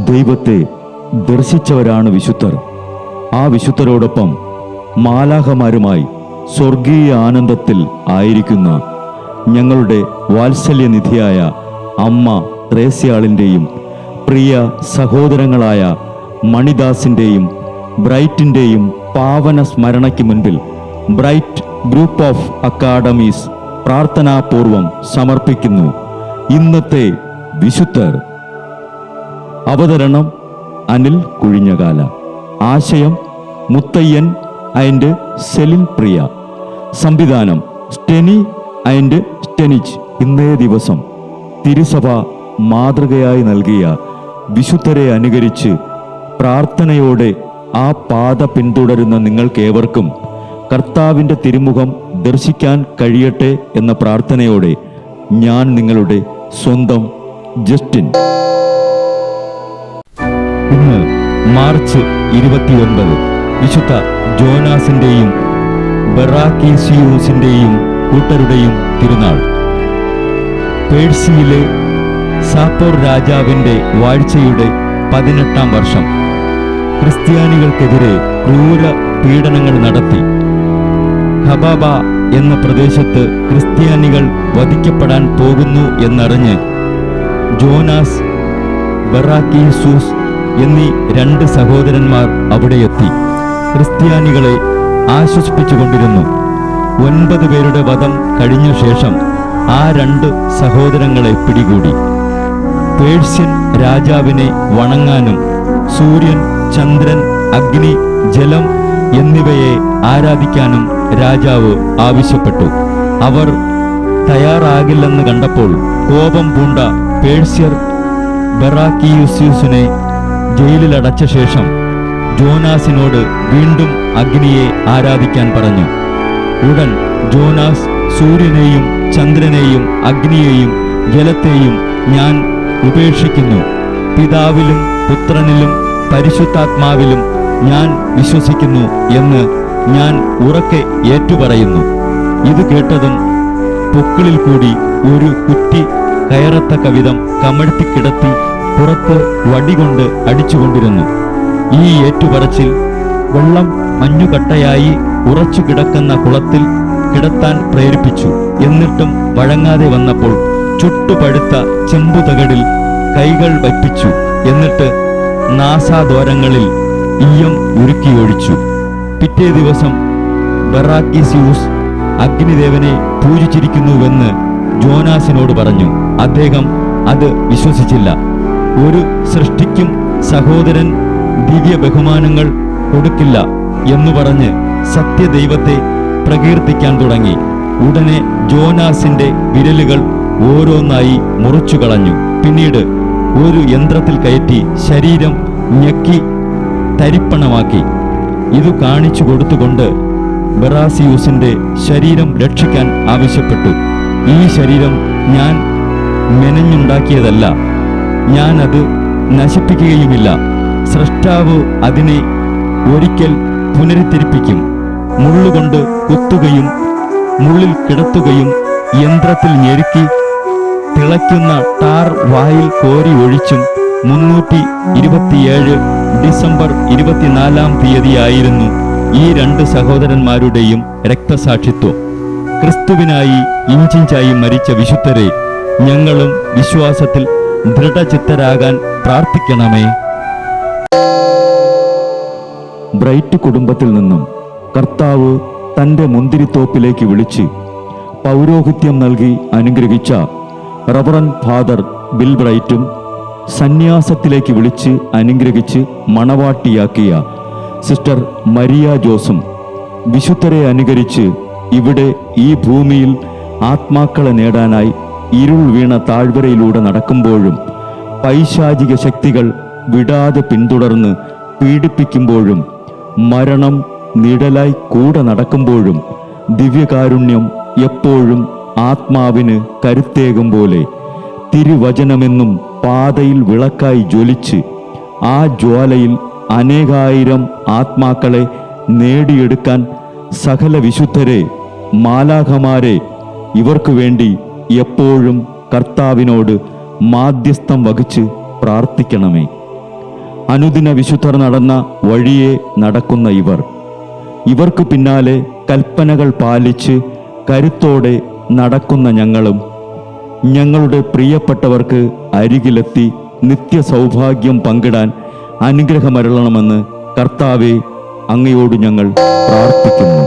ദൈവത്തെ ദർശിച്ചവരാണ് വിശുദ്ധർ. ആ വിശുദ്ധരോടൊപ്പം മാലാഖമാരുമായി സ്വർഗീയ ആനന്ദത്തിൽ ആയിരിക്കുന്ന ഞങ്ങളുടെ വാത്സല്യനിധിയായ അമ്മ ത്രേസ്യാളിൻ്റെയും പ്രിയ സഹോദരങ്ങളായ മണിദാസിൻ്റെയും ബ്രൈറ്റിൻ്റെയും പാവന സ്മരണയ്ക്ക് മുൻപിൽ ബ്രൈറ്റ് ഗ്രൂപ്പ് ഓഫ് അക്കാഡമീസ് പ്രാർത്ഥനാപൂർവം സമർപ്പിക്കുന്നു ഇന്നത്തെ വിശുദ്ധർ. അവതരണം അനിൽ കുഴിഞ്ഞകാല. ആശയം മുത്തയ്യൻ ആൻഡ് സെലിൻ പ്രിയ. സംവിധാനം സ്റ്റെനി ആൻഡ് സ്റ്റെനിച്ച്. ഇന്നേ ദിവസം തിരുസഭ മാതൃകയായി നൽകിയ വിശുദ്ധരെ അനുകരിച്ച് പ്രാർത്ഥനയോടെ ആ പാത പിന്തുടരുന്ന നിങ്ങൾക്കേവർക്കും കർത്താവിൻ്റെ തിരുമുഖം ദർശിക്കാൻ കഴിയട്ടെ എന്ന പ്രാർത്ഥനയോടെ ഞാൻ നിങ്ങളുടെ സ്വന്തം ജസ്റ്റിൻ. ഇന്ന് മാർച്ച് 29 വിശുദ്ധ ജോനാസിൻ്റെയും ബറാക്കീസിയൂസിൻ്റെയും കൂട്ടരുടെയും തിരുനാൾ. പേർഷ്യയിലെ സാപ്പോർ രാജാവിൻ്റെ വാഴ്ചയുടെ 18-ാം വർഷം ക്രിസ്ത്യാനികൾക്കെതിരെ ക്രൂര പീഡനങ്ങൾ നടത്തി. ഹബാബ എന്ന പ്രദേശത്ത് ക്രിസ്ത്യാനികൾ വധിക്കപ്പെടാൻ പോകുന്നു എന്നറിഞ്ഞ് ജോനാസ്, ബറാക്കീസൂസ് എന്നീ 2 സഹോദരന്മാർ അവിടെയെത്തി ക്രിസ്ത്യാനികളെ ആശ്വസിപ്പിച്ചുകൊണ്ടിരുന്നു. 9 പേരുടെ വധം കഴിഞ്ഞ ശേഷം ആ 2 സഹോദരങ്ങളെ പിടികൂടി. പേർഷ്യൻ രാജാവിനെ വണങ്ങാനും സൂര്യൻ, ചന്ദ്രൻ, അഗ്നി, ജലം എന്നിവയെ ആരാധിക്കാനും രാജാവ് ആവശ്യപ്പെട്ടു. അവർ തയ്യാറാകില്ലെന്ന് കണ്ടപ്പോൾ കോപം പൂണ്ട പേർഷ്യർ ബറാക്കിയൂസിനെ ജയിലിലടച്ച ശേഷം ജോനാസിനോട് വീണ്ടും അഗ്നിയെ ആരാധിക്കാൻ പറഞ്ഞു. ഉടൻ ജോനാസ് സൂര്യനെയും ചന്ദ്രനെയും അഗ്നിയെയും ജലത്തെയും ഞാൻ ഉപേക്ഷിക്കുന്നു, പിതാവിലും പുത്രനിലും പരിശുദ്ധാത്മാവിലും ഞാൻ വിശ്വസിക്കുന്നു എന്ന് ഞാൻ ഉറക്കെ ഏറ്റുപറയുന്നു. ഇത് കേട്ടതും പൊക്കിളിൽ കൂടി ഒരു കുറ്റി കയറത്തക്ക വിധം കമഴ്ത്തിക്കിടത്തി പുറത്ത് വടികൊണ്ട് അടിച്ചുകൊണ്ടിരുന്നു. ഈ ഏറ്റുപറച്ചിൽ വെള്ളം മഞ്ഞുകട്ടയായി ഉറച്ചു കിടക്കുന്ന കുളത്തിൽ കിടത്താൻ പ്രേരിപ്പിച്ചു. എന്നിട്ടും വഴങ്ങാതെ വന്നപ്പോൾ ചുട്ടുപഴുത്ത ചെമ്പുതകടിൽ കൈകൾ വയ്പ്പിച്ചു. എന്നിട്ട് നാസാദ്വാരങ്ങളിൽ ഈയം ഉരുക്കിയൊഴിച്ചു. പിറ്റേ ദിവസം ബറാക്കീസിയൂസ് അഗ്നിദേവനെ പൂജിച്ചിരിക്കുന്നുവെന്ന് ജോനാസിനോട് പറഞ്ഞു. അദ്ദേഹം അത് വിശ്വസിച്ചില്ല. ഒരു സൃഷ്ടിക്കും സഹോദരൻ ദിവ്യ ബഹുമാനങ്ങൾ കൊടുക്കില്ല എന്നു പറഞ്ഞ് സത്യദൈവത്തെ പ്രകീർത്തിക്കാൻ തുടങ്ങി. ഉടനെ ജോനാസിന്റെ വിരലുകൾ ഓരോന്നായി മുറിച്ചു കളഞ്ഞു. പിന്നീട് ഒരു യന്ത്രത്തിൽ കയറ്റി ശരീരം ഞെക്കി തരിപ്പണമാക്കി. ഇതു കാണിച്ചു കൊടുത്തുകൊണ്ട് ബറാസിയൂസിന്റെ ശരീരം രക്ഷിക്കാൻ ആവശ്യപ്പെട്ടു. ഈ ശരീരം ഞാൻ മെനഞ്ഞുണ്ടാക്കിയതല്ല, ഞാൻ അത് നശിപ്പിക്കുകയുമില്ല. സ്രഷ്ടാവ് അതിനെ ഒരിക്കൽ പുനരുദ്ധരിപ്പിക്കും. മുള്ളുകൊണ്ട് കുത്തുകയും മുള്ളിൽ കിടത്തുകയും യന്ത്രത്തിൽ ഞെരുക്കി തിളയ്ക്കുന്ന ടാർ വായിൽ കോരി ഒഴിച്ചും 327 ഡിസംബർ 24-ാം തീയതിയായിരുന്നു ഈ 2 സഹോദരന്മാരുടെയും രക്തസാക്ഷിത്വം. ക്രിസ്തുവിനായി ഇഞ്ചിഞ്ചായി മരിച്ച വിശുദ്ധരെ, ഞങ്ങളും വിശ്വാസത്തിൽ ദൃഢചിത്തരാകാൻ പ്രാർത്ഥിക്കണമേ. ബ്രൈറ്റ് കുടുംബത്തിൽ നിന്നും കർത്താവ് തൻ്റെ മുന്തിരിത്തോപ്പിലേക്ക് വിളിച്ച് പൗരോഹിത്യം നൽകി അനുഗ്രഹിച്ച റവറൻ ഫാദർ ബിൽ ബ്രൈറ്റും സന്യാസത്തിലേക്ക് വിളിച്ച് അനുഗ്രഹിച്ച് മണവാട്ടിയാക്കിയ സിസ്റ്റർ മരിയ ജോസും വിശുദ്ധരെ അനുകരിച്ച് ഇവിടെ ഈ ഭൂമിയിൽ ആത്മാക്കളെ നേടാനായി ഇരുൾ വീണ താഴ്വരയിലൂടെ നടക്കുമ്പോഴും പൈശാചിക ശക്തികൾ വിടാതെ പിന്തുടർന്ന് പീഡിപ്പിക്കുമ്പോഴും മരണം നിഴലായി കൂടെ നടക്കുമ്പോഴും ദിവ്യകാരുണ്യം എപ്പോഴും ആത്മാവിന് കരുത്തേകും പോലെ തിരുവചനമെന്നും പാതയിൽ വിളക്കായി ജ്വലിച്ച് ആ ജ്വാലയിൽ അനേകായിരം ആത്മാക്കളെ നേടിയെടുക്കാൻ സകല വിശുദ്ധരെ, മാലാഖമാരെ, ഇവർക്കു വേണ്ടി എപ്പോഴും കർത്താവിനോട് മാധ്യസ്ഥം വഹിച്ച് പ്രാർത്ഥിക്കണമേ. അനുദിന വിശുദ്ധർ നടന്ന വഴിയെ നടക്കുന്ന ഇവർക്ക് പിന്നാലെ കൽപ്പനകൾ പാലിച്ച് കരുത്തോടെ നടക്കുന്ന ഞങ്ങളും ഞങ്ങളുടെ പ്രിയപ്പെട്ടവർക്ക് അരികിലെത്തി നിത്യസൗഭാഗ്യം പങ്കിടാൻ അനുഗ്രഹമരുളണമെന്ന് കർത്താവെ, അങ്ങയോട് ഞങ്ങൾ പ്രാർത്ഥിക്കുന്നു.